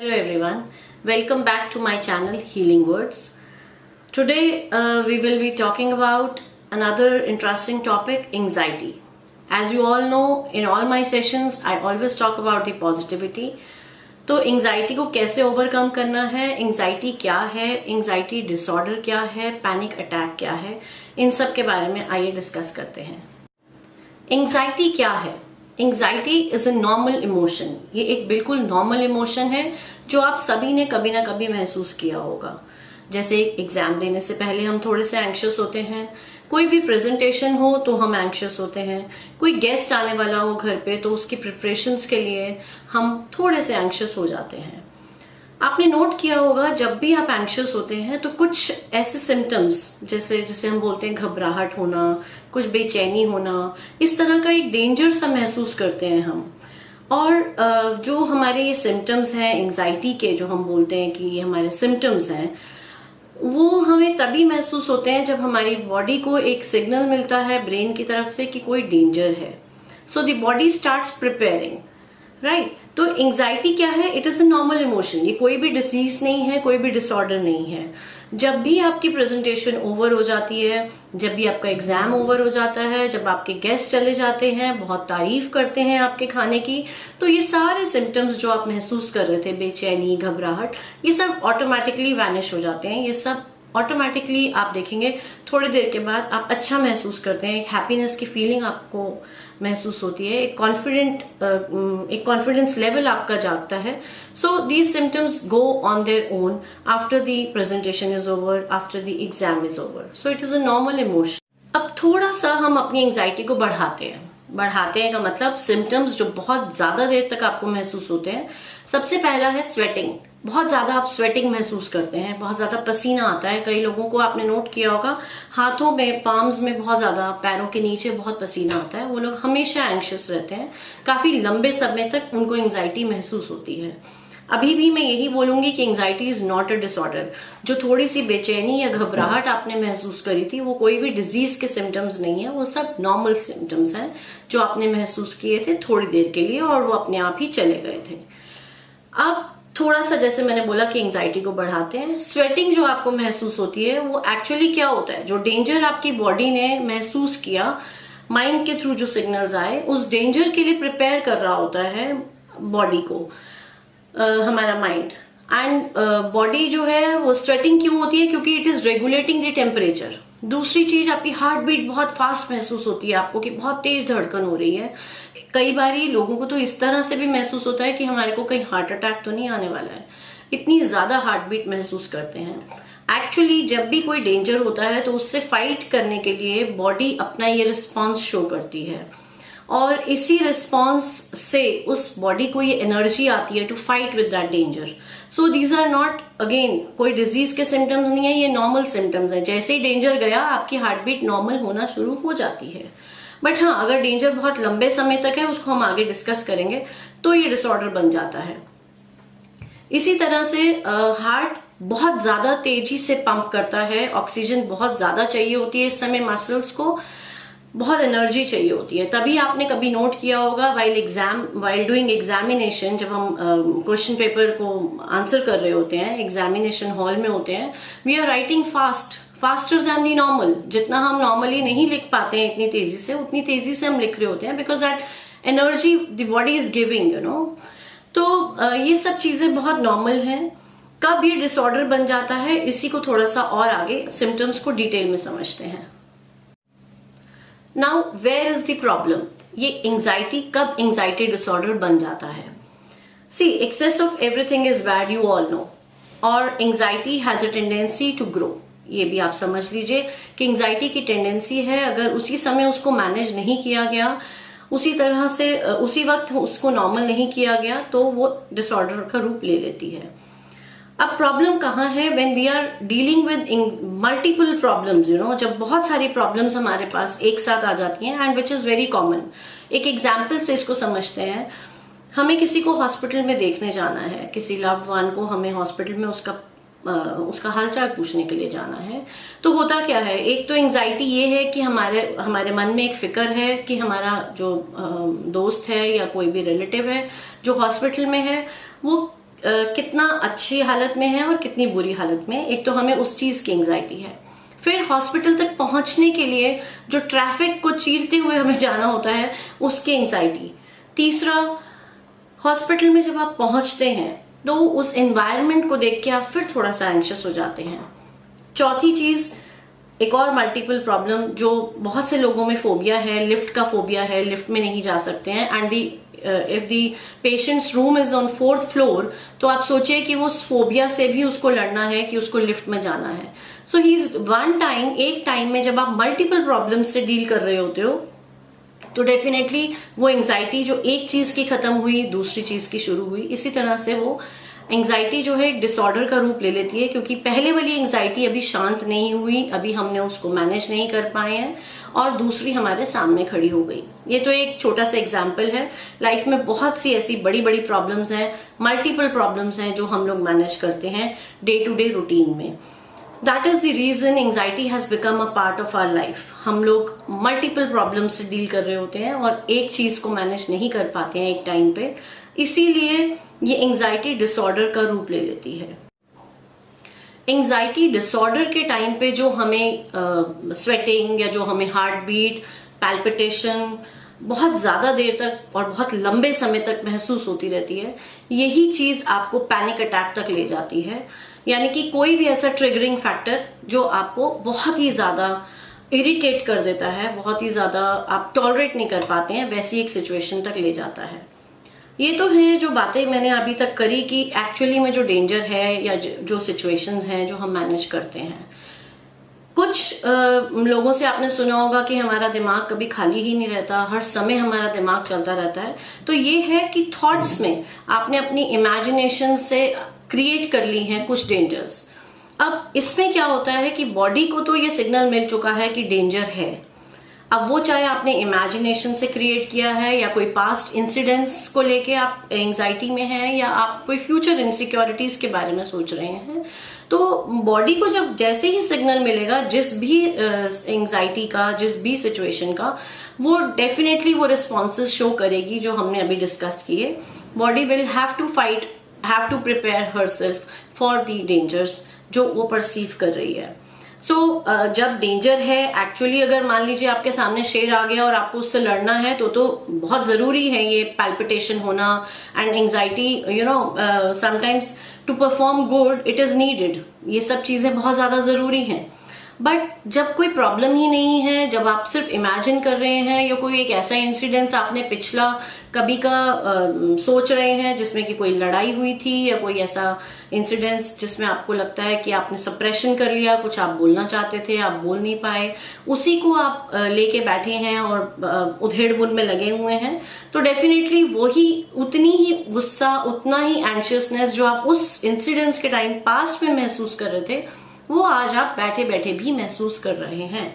Hello everyone, welcome back to my channel Healing Words. Today we will be talking about another interesting topic, anxiety. As you all know, in all my sessions I always talk about the positivity. तो anxiety को कैसे overcome करना है, anxiety क्या है, anxiety disorder क्या है, panic attack क्या है, इन सब के बारे में आइए डिस्कस करते हैं। एंजाइटी क्या है? Anxiety is a normal emotion. ये एक बिल्कुल नॉर्मल इमोशन है जो आप सभी ने कभी ना कभी महसूस किया होगा। जैसे एग्जाम देने से पहले हम थोड़े से एंग्शियस होते हैं, कोई भी प्रेजेंटेशन हो तो हम एंग्शियस होते हैं, कोई गेस्ट आने वाला हो घर पे तो उसकी प्रिपरेशंस के लिए हम थोड़े से एंग्शियस हो जाते हैं। आपने नोट किया होगा जब भी आप एंग्शियस होते हैं तो कुछ ऐसे सिम्टम्स जैसे हम बोलते हैं घबराहट होना, कुछ बेचैनी होना, इस तरह का एक डेंजर सा महसूस करते हैं हम। और जो हमारे ये सिम्टम्स हैं एंजाइटी के, जो हम बोलते हैं कि ये हमारे सिम्टम्स हैं, वो हमें तभी महसूस होते हैं जब हमारी बॉडी को एक सिग्नल मिलता है ब्रेन की तरफ से कि कोई डेंजर है। So the body starts preparing, right. तो एंजाइटी क्या है? It is a normal emotion. ये कोई भी डिसीज नहीं है, कोई भी डिसऑर्डर नहीं है। जब भी आपकी प्रेजेंटेशन ओवर हो जाती है, जब भी आपका एग्जाम ओवर हो जाता है, जब आपके गेस्ट चले जाते हैं, बहुत तारीफ करते हैं आपके खाने की, तो ये सारे सिम्टम्स जो आप महसूस कर रहे थे, बेचैनी, घबराहट, ये सब ऑटोमेटिकली वैनिश हो जाते हैं। ये सब ऑटोमेटिकली आप देखेंगे थोड़ी देर के बाद आप अच्छा महसूस करते हैं, एक हैप्पीनेस की फीलिंग आपको महसूस होती है, एक कॉन्फिडेंस लेवल आपका जागता है। So these symptoms go on their own after the presentation is over, after the exam is over. So it is a normal emotion. अब थोड़ा सा हम अपनी एंजाइटी को बढ़ाते हैं का मतलब सिम्टम्स जो बहुत ज्यादा देर तक आपको महसूस होते हैं। सबसे पहला है स्वेटिंग। बहुत ज्यादा आप स्वेटिंग महसूस करते हैं, बहुत ज्यादा पसीना आता है। कई लोगों को आपने नोट किया होगा हाथों में, पाम्स में बहुत ज्यादा, पैरों के नीचे बहुत पसीना आता है। वो लोग हमेशा एंग्शियस रहते हैं, काफी लंबे समय तक उनको एंजाइटी महसूस होती है। अभी भी मैं यही बोलूंगी कि anxiety is not a disorder. जो थोड़ी सी बेचैनी या घबराहट आपने महसूस करी थी, वो कोई भी डिजीज के सिम्टम्स नहीं है, वो सब नॉर्मल सिम्टम्स हैं जो आपने महसूस किए थे थोड़ी देर के लिए और वो अपने आप ही चले गए थे। अब थोड़ा सा, जैसे मैंने बोला कि एंजाइटी को बढ़ाते हैं, स्वेटिंग जो आपको महसूस होती है वो एक्चुअली क्या होता है? जो डेंजर आपकी बॉडी ने महसूस किया, माइंड के थ्रू जो सिग्नल्स आए, उस डेंजर के लिए प्रिपेयर कर रहा होता है बॉडी को, हमारा माइंड। एंड बॉडी जो है वो स्वेटिंग क्यों होती है? क्योंकि it is regulating the temperature. दूसरी चीज, आपकी हार्ट बीट बहुत फास्ट महसूस होती है आपको कि बहुत तेज धड़कन हो रही है। कई बारी लोगों को तो इस तरह से भी महसूस होता है कि हमारे को कहीं हार्ट अटैक तो नहीं आने वाला है, इतनी ज्यादा हार्ट बीट महसूस करते हैं। एक्चुअली जब भी कोई डेंजर होता है तो उससे फाइट करने के लिए बॉडी अपना ये रिस्पॉन्स शो करती है और इसी रिस्पॉन्स से उस बॉडी को ये एनर्जी आती है to fight with that danger. So these are not, again, कोई डिजीज के सिम्टम्स नहीं है, ये नॉर्मल सिम्टम्स है। जैसे ही डेंजर गया आपकी हार्ट बीट नॉर्मल होना शुरू हो जाती है। बट हाँ, अगर डेंजर बहुत लंबे समय तक है, उसको हम आगे डिस्कस करेंगे, तो ये डिसऑर्डर बन जाता है। इसी तरह से हार्ट बहुत ज्यादा तेजी से पंप करता है, ऑक्सीजन बहुत ज्यादा चाहिए होती है इस समय, मसल्स को बहुत एनर्जी चाहिए होती है। तभी आपने कभी नोट किया होगा वाइल डूइंग एग्जामिनेशन, जब हम क्वेश्चन पेपर को आंसर कर रहे होते हैं, एग्जामिनेशन हॉल में होते हैं, we are writing faster than the normal. जितना हम नॉर्मली नहीं लिख पाते हैं इतनी तेजी से, उतनी तेजी से हम लिख रहे होते हैं, because that energy the body is giving, you know. तो ये सब चीजें बहुत नॉर्मल हैं। कब ये डिसऑर्डर बन जाता है, इसी को थोड़ा सा और आगे सिम्टम्स को डिटेल में समझते हैं। Now where is the problem? ये एंजाइटी कब एंजाइटी डिसऑर्डर बन जाता है? See, excess of everything is bad, you all know, और anxiety has a tendency to grow. ये भी आप समझ लीजिए कि एंजाइटी की टेंडेंसी है, अगर उसी समय उसको मैनेज नहीं किया गया, उसी तरह से उसी वक्त उसको नॉर्मल नहीं किया गया, तो वो डिसऑर्डर का रूप ले लेती है। अब प्रॉब्लम कहाँ है? When we are dealing with multiple problems, you know, जब बहुत सारी प्रॉब्लम्स हमारे पास एक साथ आ जाती हैं, and which is very common. एक एग्जाम्पल से इसको समझते हैं। हमें किसी को हॉस्पिटल में देखने जाना है, किसी लव्ड वन को हमें हॉस्पिटल में उसका हालचाल पूछने के लिए जाना है। तो होता क्या है? एक तो एंजाइटी ये है कि हमारे मन में एक फिक्र है कि हमारा जो दोस्त है या कोई भी रिलेटिव है जो हॉस्पिटल में है, वो कितना अच्छी हालत में है और कितनी बुरी हालत में। एक तो हमें उस चीज की एंजाइटी है, फिर हॉस्पिटल तक पहुंचने के लिए जो ट्रैफिक को चीरते हुए हमें जाना होता है उसकी एंजाइटी। तीसरा, हॉस्पिटल में जब आप पहुंचते हैं तो उस एनवायरनमेंट को देख के आप फिर थोड़ा सा एंग्शियस हो जाते हैं। चौथी चीज, एक और मल्टीपल प्रॉब्लम जो बहुत से लोगों में फोबिया है, लिफ्ट का फोबिया है, लिफ्ट में नहीं जा सकते हैं। And the if the patients room is on 4th floor, तो आप सोचिए कि वो उस फोबिया से भी उसको लड़ना है कि उसको लिफ्ट में जाना है। सो ही इज एक टाइम में जब आप मल्टीपल प्रॉब्लम से डील कर रहे होते हो तो डेफिनेटली वो एंजाइटी जो एक चीज की खत्म हुई दूसरी चीज की शुरू हुई, इसी तरह से वो एंजाइटी जो है एक डिसऑर्डर का रूप ले लेती है, क्योंकि पहले वाली एंजाइटी अभी शांत नहीं हुई, अभी हमने उसको मैनेज नहीं कर पाए हैं और दूसरी हमारे सामने खड़ी हो गई। ये तो एक छोटा सा एग्जाम्पल है। लाइफ में बहुत सी ऐसी बड़ी बड़ी प्रॉब्लम्स हैं, मल्टीपल प्रॉब्लम्स हैं जो हम लोग मैनेज करते हैं डे टू डे रूटीन में। That is the reason anxiety has become a part of our life. हम लोग मल्टीपल प्रॉब्लम से डील कर रहे होते हैं और एक चीज को मैनेज नहीं कर पाते हैं एक टाइम पे, इसीलिए ये एंजाइटी डिसऑर्डर का रूप ले लेती है। एंजाइटी डिसऑर्डर के टाइम पे जो हमें स्वेटिंग या जो हमें हार्ट बीट, पैल्पिटेशन बहुत ज्यादा देर तक और बहुत लंबे समय तक महसूस होती रहती है, यही चीज आपको पैनिक अटैक तक ले जाती है। यानी कि कोई भी ऐसा ट्रिगरिंग फैक्टर जो आपको बहुत ही ज्यादा इरिटेट कर देता है, बहुत ही ज्यादा आप टॉलरेट नहीं कर पाते हैं, वैसी एक सिचुएशन तक ले जाता है। ये तो है जो बातें मैंने अभी तक करी कि एक्चुअली में जो डेंजर है या जो सिचुएशंस हैं जो हम मैनेज करते हैं। कुछ लोगों से आपने सुना होगा कि हमारा दिमाग कभी खाली ही नहीं रहता, हर समय हमारा दिमाग चलता रहता है। तो ये है कि थॉट्स में आपने अपनी इमेजिनेशन से क्रिएट कर ली हैं कुछ डेंजर्स। अब इसमें क्या होता है कि बॉडी को तो ये सिग्नल मिल चुका है कि डेंजर है। अब वो चाहे आपने इमेजिनेशन से क्रिएट किया है या कोई पास्ट इंसिडेंट्स को लेके आप एंजाइटी में हैं या आप कोई फ्यूचर इनसिक्योरिटीज के बारे में सोच रहे हैं, तो बॉडी को जब जैसे ही सिग्नल मिलेगा जिस भी एंजाइटी का, जिस भी सिचुएशन का, वो डेफिनेटली वो रिस्पॉन्सेज शो करेगी जो हमने अभी डिस्कस किए। Body will have to prepare herself for the dangers जो वो परसीव कर रही है। जब डेंजर है, एक्चुअली अगर मान लीजिए आपके सामने शेर आ गया और आपको उससे लड़ना है तो बहुत जरूरी है ये पैल्पिटेशन होना and anxiety, sometimes to perform good it is needed. ये सब चीजें बहुत ज्यादा जरूरी हैं। बट जब कोई प्रॉब्लम ही नहीं है, जब आप सिर्फ इमेजिन कर रहे हैं या कोई एक ऐसा इंसिडेंस आपने पिछला कभी का सोच रहे हैं जिसमें कि कोई लड़ाई हुई थी या कोई ऐसा इंसिडेंस जिसमें आपको लगता है कि आपने सप्रेशन कर लिया, कुछ आप बोलना चाहते थे आप बोल नहीं पाए, उसी को आप लेके बैठे हैं और उधेड़-बुन में लगे हुए हैं, तो डेफिनेटली वही उतनी ही गुस्सा, उतना ही एंशियसनेस जो आप उस इंसिडेंस के टाइम पास्ट में महसूस कर रहे थे, वो आज आप बैठे बैठे भी महसूस कर रहे हैं।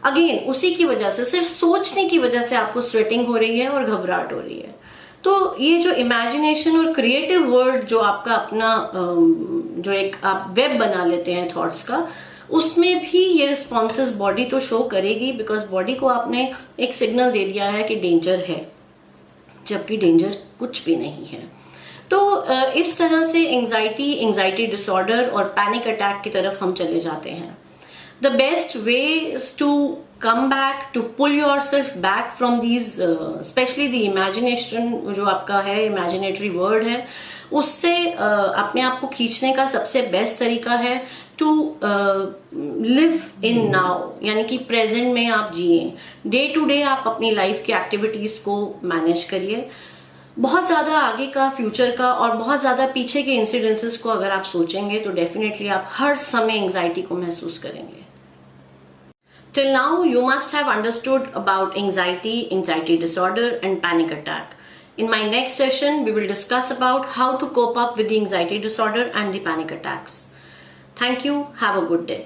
अगेन उसी की वजह से, सिर्फ सोचने की वजह से आपको स्वेटिंग हो रही है और घबराहट हो रही है। तो ये जो इमेजिनेशन और क्रिएटिव वर्ल्ड जो आपका अपना जो एक आप वेब बना लेते हैं थॉट्स का, उसमें भी ये रिस्पॉन्सेस बॉडी तो शो करेगी, बिकॉज बॉडी को आपने एक सिग्नल दे दिया है कि डेंजर है, जबकि डेंजर कुछ भी नहीं है। तो इस तरह से एंजाइटी डिसऑर्डर और पैनिक अटैक की तरफ हम चले जाते हैं। The best way is to come back, to pull yourself back from these, especially the imagination जो आपका है, इमेजिनेटरी वर्ड है, उससे अपने आप को खींचने का सबसे बेस्ट तरीका है टू लिव इन नाउ, यानी कि प्रेजेंट में आप जिए। डे टू डे आप अपनी लाइफ की एक्टिविटीज को मैनेज करिए। बहुत ज्यादा आगे का, फ्यूचर का और बहुत ज्यादा पीछे के इंसिडेंसेस को अगर आप सोचेंगे तो डेफिनेटली आप हर समय एंजाइटी को महसूस करेंगे। Till now, you must have understood about anxiety disorder and panic attack. In my next session, we will discuss about how to cope up with the anxiety disorder and the panic attacks. Thank you. Have a good day.